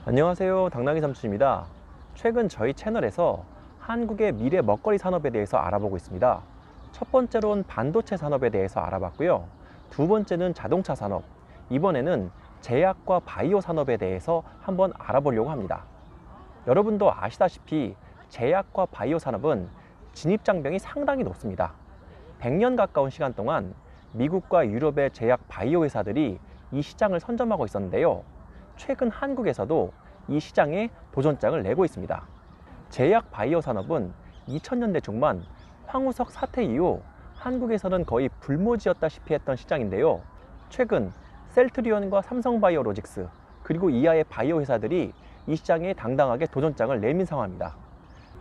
안녕하세요. 당나귀 삼촌입니다. 최근 저희 채널에서 한국의 미래 먹거리 산업에 대해서 알아보고 있습니다. 첫 번째로는 반도체 산업에 대해서 알아봤고요. 두 번째는 자동차 산업, 이번에는 제약과 바이오 산업에 대해서 한번 알아보려고 합니다. 여러분도 아시다시피 제약과 바이오 산업은 진입장벽이 상당히 높습니다. 100년 가까운 시간 동안 미국과 유럽의 제약 바이오 회사들이 이 시장을 선점하고 있었는데요. 최근 한국에서도 이 시장에 도전장을 내고 있습니다. 제약 바이오 산업은 2000년대 중반 황우석 사태 이후 한국에서는 거의 불모지였다시피 했던 시장인데요. 최근 셀트리온과 삼성바이오로직스 그리고 이하의 바이오 회사들이 이 시장에 당당하게 도전장을 내민 상황입니다.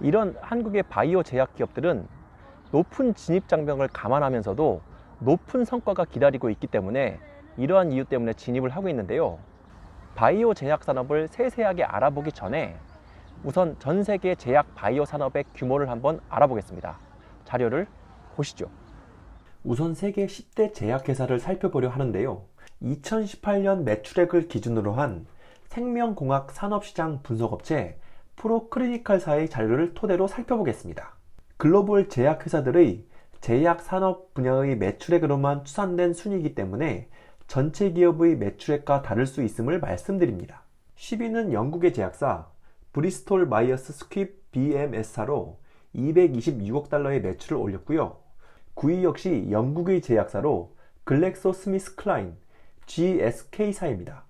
이런 한국의 바이오 제약 기업들은 높은 진입 장벽을 감안하면서도 높은 성과가 기다리고 있기 때문에 이러한 이유 때문에 진입을 하고 있는데요. 바이오 제약 산업을 세세하게 알아보기 전에 우선 전 세계 제약 바이오 산업의 규모를 한번 알아보겠습니다. 자료를 보시죠. 우선 세계 10대 제약회사를 살펴보려 하는데요. 2018년 매출액을 기준으로 한 생명공학 산업시장 분석업체 프로크리니컬사의 자료를 토대로 살펴보겠습니다. 글로벌 제약회사들의 제약 산업 분야의 매출액으로만 추산된 순이기 때문에 전체 기업의 매출액과 다를 수 있음을 말씀드립니다. 10위는 영국의 제약사 브리스톨 마이어스 스퀴브 BMS사로 226억 달러의 매출을 올렸고요. 9위 역시 영국의 제약사로 글렉소 스미스 클라인 GSK사입니다.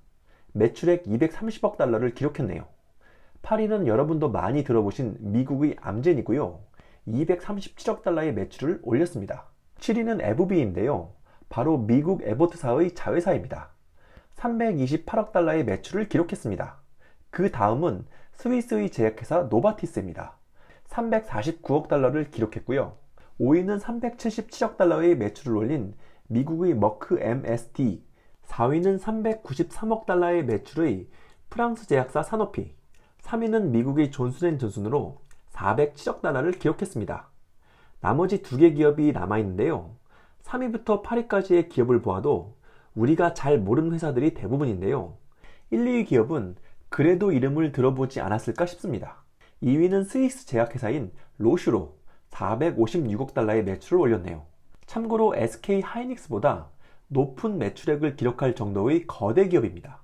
매출액 230억 달러를 기록했네요. 8위는 여러분도 많이 들어보신 미국의 암젠이고요. 237억 달러의 매출을 올렸습니다. 7위는 에브비인데요. 바로 미국 에보트사의 자회사입니다. 328억 달러의 매출을 기록했습니다. 그 다음은 스위스의 제약회사 노바티스입니다. 349억 달러를 기록했고요. 5위는 377억 달러의 매출을 올린 미국의 머크 MSD, 4위는 393억 달러의 매출의 프랑스 제약사 사노피, 3위는 미국의 존슨앤존슨으로 407억 달러를 기록했습니다. 나머지 두 개 기업이 남아있는데요. 3위부터 8위까지의 기업을 보아도 우리가 잘 모르는 회사들이 대부분인데요. 1, 2위 기업은 그래도 이름을 들어보지 않았을까 싶습니다. 2위는 스위스 제약회사인 로슈로 456억 달러의 매출을 올렸네요. 참고로 SK 하이닉스보다 높은 매출액을 기록할 정도의 거대 기업입니다.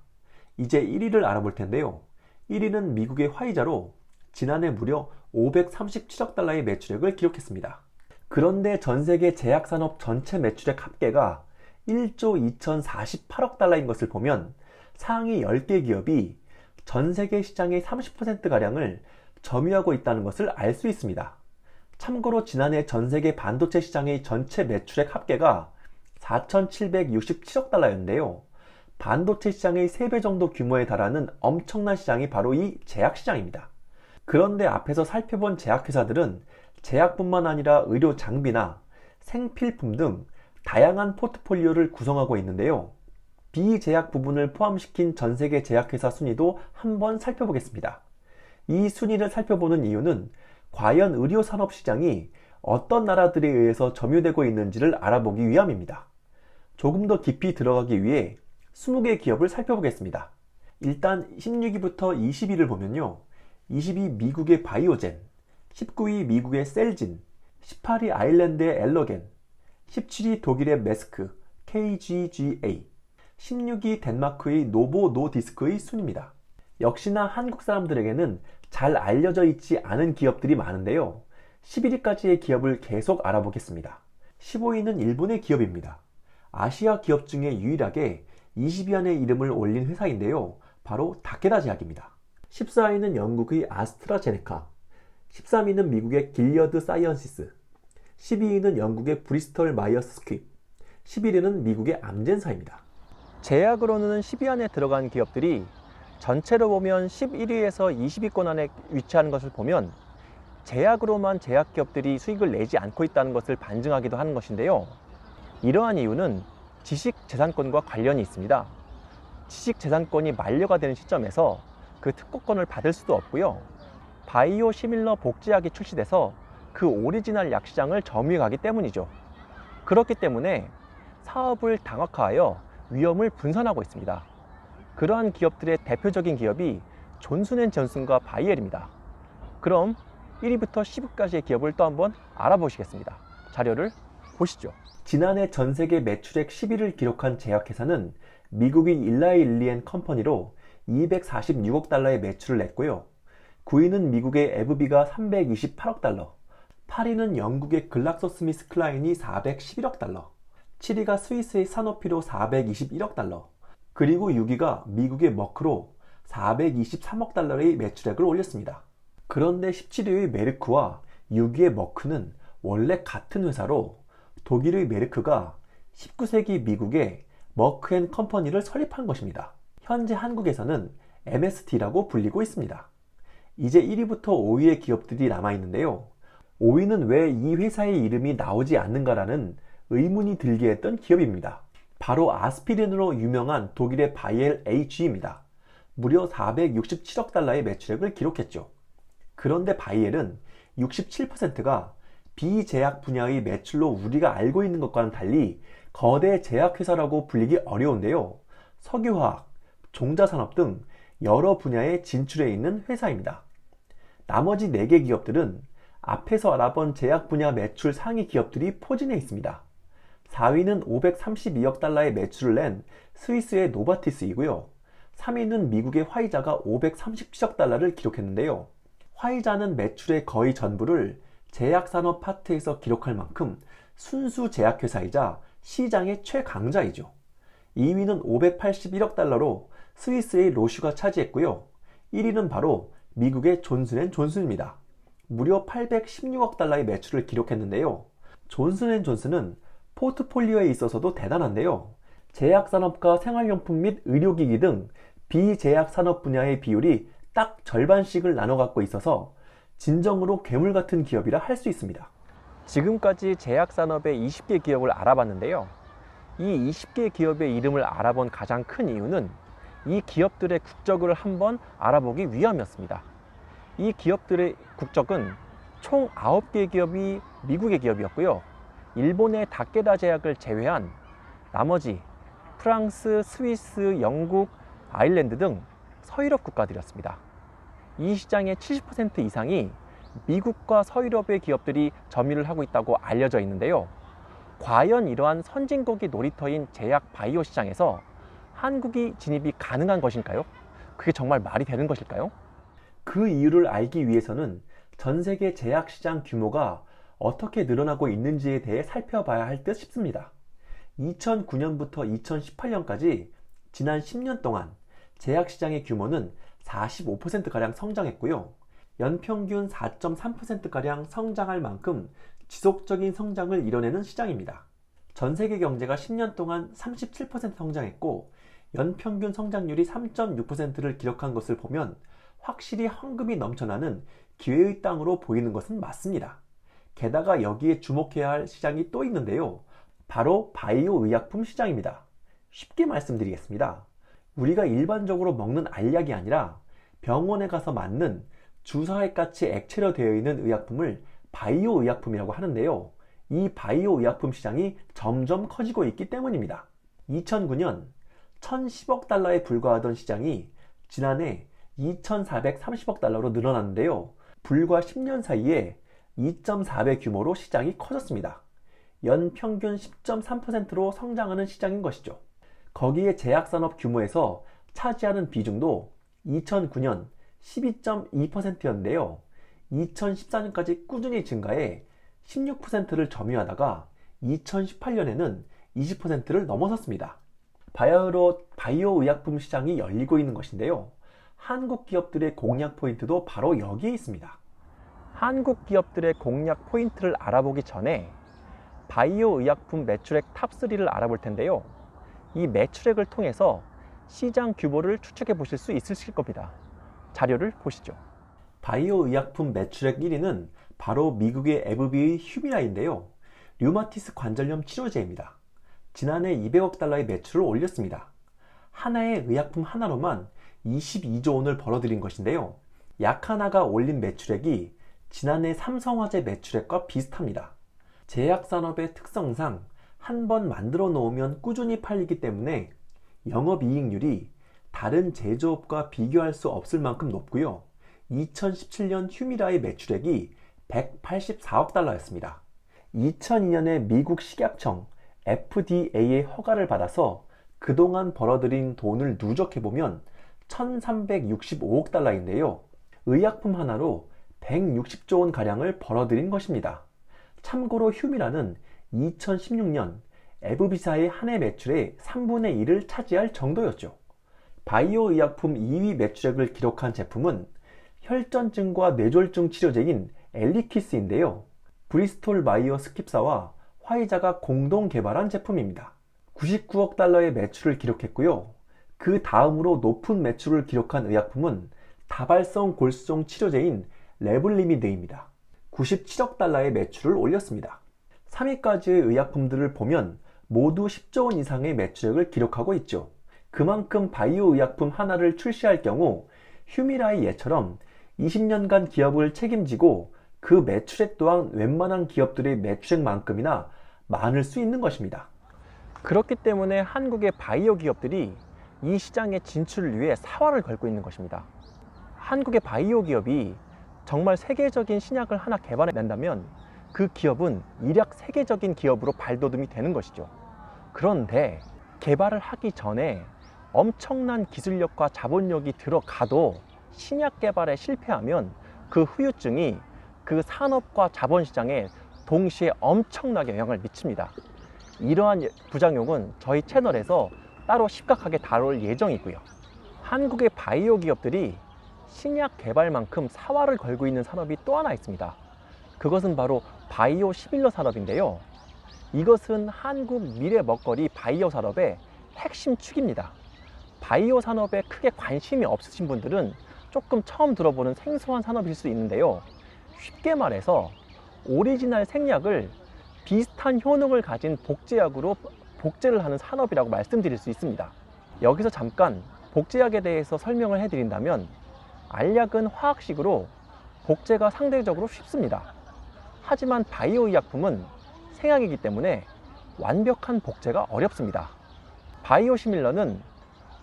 이제 1위를 알아볼 텐데요. 1위는 미국의 화이자로 지난해 무려 537억 달러의 매출액을 기록했습니다. 그런데 전세계 제약산업 전체 매출액 합계가 1조 2048억 달러인 것을 보면 상위 10개 기업이 전세계 시장의 30%가량을 점유하고 있다는 것을 알 수 있습니다. 참고로 지난해 전세계 반도체 시장의 전체 매출액 합계가 4,767억 달러였는데요. 반도체 시장의 3배 정도 규모에 달하는 엄청난 시장이 바로 이 제약 시장입니다. 그런데 앞에서 살펴본 제약회사들은 제약뿐만 아니라 의료 장비나 생필품 등 다양한 포트폴리오를 구성하고 있는데요. 비제약 부분을 포함시킨 전세계 제약회사 순위도 한번 살펴보겠습니다. 이 순위를 살펴보는 이유는 과연 의료산업 시장이 어떤 나라들에 의해서 점유되고 있는지를 알아보기 위함입니다. 조금 더 깊이 들어가기 위해 20개 기업을 살펴보겠습니다. 일단 16위부터 20위를 보면요. 20위 미국의 바이오젠, 19위 미국의 셀진, 18위 아일랜드의 엘러겐, 17위 독일의 메스크, KGGA, 16위 덴마크의 노보 노디스크의 순입니다. 역시나 한국 사람들에게는 잘 알려져 있지 않은 기업들이 많은데요. 11위까지의 기업을 계속 알아보겠습니다. 15위는 일본의 기업입니다. 아시아 기업 중에 유일하게 20위 안에 이름을 올린 회사인데요. 바로 다케다 제약입니다. 14위는 영국의 아스트라제네카, 13위는 미국의 길리어드 사이언시스, 12위는 영국의 브리스톨 마이어스 스퀴브, 11위는 미국의 암젠사입니다. 제약으로는 10위 안에 들어간 기업들이 전체로 보면 11위에서 20위권 안에 위치하는 것을 보면 제약으로만 제약기업들이 수익을 내지 않고 있다는 것을 반증하기도 하는 것인데요. 이러한 이유는 지식재산권과 관련이 있습니다. 지식재산권이 만료가 되는 시점에서 그 특허권을 받을 수도 없고요. 바이오 시밀러 복제약이 출시돼서 그 오리지널 약 시장을 점유해 가기 때문이죠. 그렇기 때문에 사업을 다각화하여 위험을 분산하고 있습니다. 그러한 기업들의 대표적인 기업이 존슨앤존슨과 바이엘입니다. 그럼 1위부터 10위까지의 기업을 또 한번 알아보시겠습니다. 자료를 보시죠. 지난해 전 세계 매출액 10위를 기록한 제약회사는 미국의 일라이 릴리 앤 컴퍼니로 246억 달러의 매출을 냈고요. 9위는 미국의 에브비가 328억 달러, 8위는 영국의 글락소스미스 클라인이 411억 달러, 7위가 스위스의 사노피로 421억 달러, 그리고 6위가 미국의 머크로 423억 달러의 매출액을 올렸습니다. 그런데 17위의 메르크와 6위의 머크는 원래 같은 회사로 독일의 메르크가 19세기 미국의 머크 앤 컴퍼니를 설립한 것입니다. 현재 한국에서는 MST라고 불리고 있습니다. 이제 1위부터 5위의 기업들이 남아있는데요. 5위는 왜 이 회사의 이름이 나오지 않는가라는 의문이 들게 했던 기업입니다. 바로 아스피린으로 유명한 독일의 바이엘 AG입니다. 무려 467억 달러의 매출액을 기록했죠. 그런데 바이엘은 67%가 비제약 분야의 매출로 우리가 알고 있는 것과는 달리 거대 제약회사라고 불리기 어려운데요. 석유화학, 종자산업 등 여러 분야에 진출해 있는 회사입니다. 나머지 4개 기업들은 앞에서 알아본 제약 분야 매출 상위 기업들이 포진해 있습니다. 4위는 532억 달러의 매출을 낸 스위스의 노바티스이고요. 3위는 미국의 화이자가 537억 달러를 기록했는데요. 화이자는 매출의 거의 전부를 제약산업 파트에서 기록할 만큼 순수 제약회사이자 시장의 최강자이죠. 2위는 581억 달러로 스위스의 로슈가 차지했고요. 1위는 바로 미국의 존슨앤존슨입니다. 무려 816억 달러의 매출을 기록했는데요. 존슨앤존슨은 포트폴리오에 있어서도 대단한데요. 제약산업과 생활용품 및 의료기기 등 비제약산업 분야의 비율이 딱 절반씩을 나눠 갖고 있어서 진정으로 괴물 같은 기업이라 할 수 있습니다. 지금까지 제약산업의 20개 기업을 알아봤는데요. 이 20개 기업의 이름을 알아본 가장 큰 이유는 이 기업들의 국적을 한번 알아보기 위함이었습니다. 이 기업들의 국적은 총 9개 기업이 미국의 기업이었고요. 일본의 다케다 제약을 제외한 나머지 프랑스, 스위스, 영국, 아일랜드 등 서유럽 국가들이었습니다. 이 시장의 70% 이상이 미국과 서유럽의 기업들이 점유를 하고 있다고 알려져 있는데요. 과연 이러한 선진국이 놀이터인 제약 바이오 시장에서 한국이 진입이 가능한 것일까요? 그게 정말 말이 되는 것일까요? 그 이유를 알기 위해서는 전 세계 제약 시장 규모가 어떻게 늘어나고 있는지에 대해 살펴봐야 할 듯 싶습니다. 2009년부터 2018년까지 지난 10년 동안 제약 시장의 규모는 45%가량 성장했고요. 연평균 4.3%가량 성장할 만큼 지속적인 성장을 이뤄내는 시장입니다. 전 세계 경제가 10년 동안 37% 성장했고 연평균 성장률이 3.6%를 기록한 것을 보면 확실히 황금이 넘쳐나는 기회의 땅으로 보이는 것은 맞습니다. 게다가 여기에 주목해야 할 시장이 또 있는데요. 바로 바이오 의약품 시장입니다. 쉽게 말씀드리겠습니다. 우리가 일반적으로 먹는 알약이 아니라 병원에 가서 맞는 주사액같이 액체로 되어 있는 의약품을 바이오 의약품이라고 하는데요. 이 바이오 의약품 시장이 점점 커지고 있기 때문입니다. 2009년 1010억 달러에 불과하던 시장이 지난해 2430억 달러로 늘어났는데요. 불과 10년 사이에 2.4배 규모로 시장이 커졌습니다. 연평균 10.3%로 성장하는 시장인 것이죠. 거기에 제약산업 규모에서 차지하는 비중도 2009년 12.2%였는데요. 2014년까지 꾸준히 증가해 16%를 점유하다가 2018년에는 20%를 넘어섰습니다. 바이오 의약품 시장이 열리고 있는 것인데요. 한국 기업들의 공략 포인트도 바로 여기에 있습니다. 한국 기업들의 공략 포인트를 알아보기 전에 바이오 의약품 매출액 탑3를 알아볼 텐데요. 이 매출액을 통해서 시장 규모를 추측해 보실 수 있으실 겁니다. 자료를 보시죠. 바이오 의약품 매출액 1위는 바로 미국의 에브비의 휴미라인데요. 류마티스 관절염 치료제입니다. 지난해 200억 달러의 매출을 올렸습니다. 하나의 의약품 하나로만 22조 원을 벌어들인 것인데요. 약 하나가 올린 매출액이 지난해 삼성화재 매출액과 비슷합니다. 제약산업의 특성상 한 번 만들어 놓으면 꾸준히 팔리기 때문에 영업이익률이 다른 제조업과 비교할 수 없을 만큼 높고요. 2017년 휴미라의 매출액이 184억 달러였습니다. 2002년에 미국 식약청 FDA의 허가를 받아서 그동안 벌어들인 돈을 누적해보면 1365억 달러인데요. 의약품 하나로 160조 원 가량을 벌어들인 것입니다. 참고로 휴미라는 2016년 에브비사의 한 해 매출의 3분의 1을 차지할 정도였죠. 바이오 의약품 2위 매출액을 기록한 제품은 혈전증과 뇌졸중 치료제인 엘리퀴스인데요. 브리스톨 마이어 스킵사와 화이자가 공동 개발한 제품입니다. 99억 달러의 매출을 기록했고요. 그 다음으로 높은 매출을 기록한 의약품은 다발성 골수종 치료제인 레블리미드입니다. 97억 달러의 매출을 올렸습니다. 3위까지의 의약품들을 보면 모두 10조 원 이상의 매출액을 기록하고 있죠. 그만큼 바이오 의약품 하나를 출시할 경우 휴미라의 예처럼 20년간 기업을 책임지고 그 매출액 또한 웬만한 기업들의 매출액만큼이나 많을 수 있는 것입니다. 그렇기 때문에 한국의 바이오 기업들이 이 시장의 진출을 위해 사활을 걸고 있는 것입니다. 한국의 바이오 기업이 정말 세계적인 신약을 하나 개발해낸다면 그 기업은 일약 세계적인 기업으로 발돋움이 되는 것이죠. 그런데 개발을 하기 전에 엄청난 기술력과 자본력이 들어가도 신약 개발에 실패하면 그 후유증이 그 산업과 자본시장에 동시에 엄청나게 영향을 미칩니다. 이러한 부작용은 저희 채널에서 따로 심각하게 다룰 예정이고요. 한국의 바이오 기업들이 신약 개발만큼 사활을 걸고 있는 산업이 또 하나 있습니다. 그것은 바로 바이오 시밀러 산업인데요. 이것은 한국 미래 먹거리 바이오 산업의 핵심 축입니다. 바이오 산업에 크게 관심이 없으신 분들은 조금 처음 들어보는 생소한 산업일 수 있는데요. 쉽게 말해서 오리지널 생약을 비슷한 효능을 가진 복제약으로 복제를 하는 산업이라고 말씀드릴 수 있습니다. 여기서 잠깐 복제약에 대해서 설명을 해드린다면 알약은 화학식으로 복제가 상대적으로 쉽습니다. 하지만 바이오 의약품은 생약이기 때문에 완벽한 복제가 어렵습니다. 바이오 시밀러는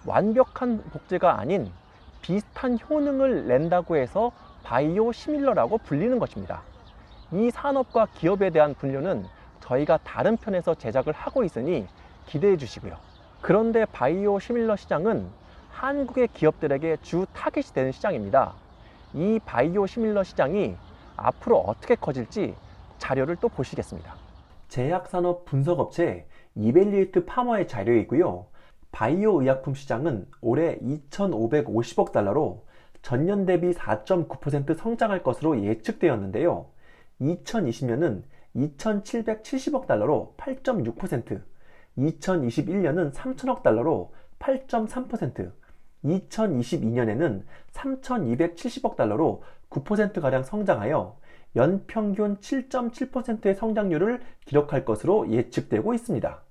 완벽한 복제가 아닌 비슷한 효능을 낸다고 해서 바이오 시밀러라고 불리는 것입니다. 이 산업과 기업에 대한 분류는 저희가 다른 편에서 제작을 하고 있으니 기대해 주시고요. 그런데 바이오 시밀러 시장은 한국의 기업들에게 주 타깃이 되는 시장입니다. 이 바이오 시밀러 시장이 앞으로 어떻게 커질지 자료를 또 보시겠습니다. 제약산업 분석업체 이벨리에이트 파머의 자료이고요. 바이오 의약품 시장은 올해 2,550억 달러로 전년 대비 4.9% 성장할 것으로 예측되었는데요. 2020년은 2,770억 달러로 8.6%, 2021년은 3,000억 달러로 8.3%, 2022년에는 3,270억 달러로 9%가량 성장하여 연평균 7.7%의 성장률을 기록할 것으로 예측되고 있습니다.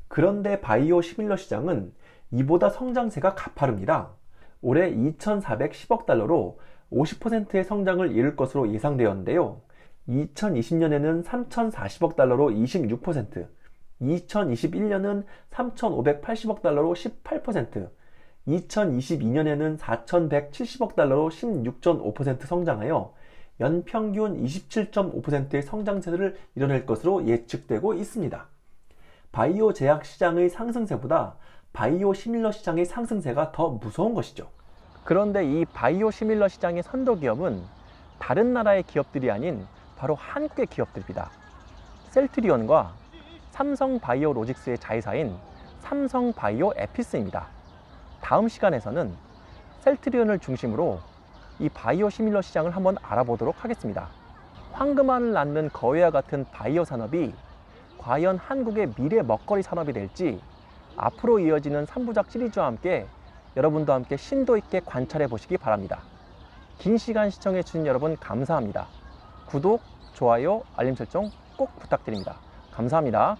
그런데 바이오 시밀러 시장은 이보다 성장세가 가파릅니다. 올해 2,410억 달러로 50%의 성장을 이룰 것으로 예상되었는데요. 2020년에는 3,040억 달러로 26%, 2021년은 3,580억 달러로 18%, 2022년에는 4,170억 달러로 16.5% 성장하여 연평균 27.5%의 성장세를 이뤄낼 것으로 예측되고 있습니다. 바이오 제약 시장의 상승세보다 바이오 시밀러 시장의 상승세가 더 무서운 것이죠. 그런데 이 바이오 시밀러 시장의 선도 기업은 다른 나라의 기업들이 아닌 바로 한국의 기업들입니다. 셀트리온과 삼성바이오로직스의 자회사인 삼성바이오 에피스입니다. 다음 시간에서는 셀트리온을 중심으로 이 바이오 시밀러 시장을 한번 알아보도록 하겠습니다. 황금알을 낳는 거위와 같은 바이오 산업이 과연 한국의 미래 먹거리 산업이 될지 앞으로 이어지는 3부작 시리즈와 함께 여러분도 함께 심도 있게 관찰해 보시기 바랍니다. 긴 시간 시청해 주신 여러분 감사합니다. 구독, 좋아요, 알림 설정 꼭 부탁드립니다. 감사합니다.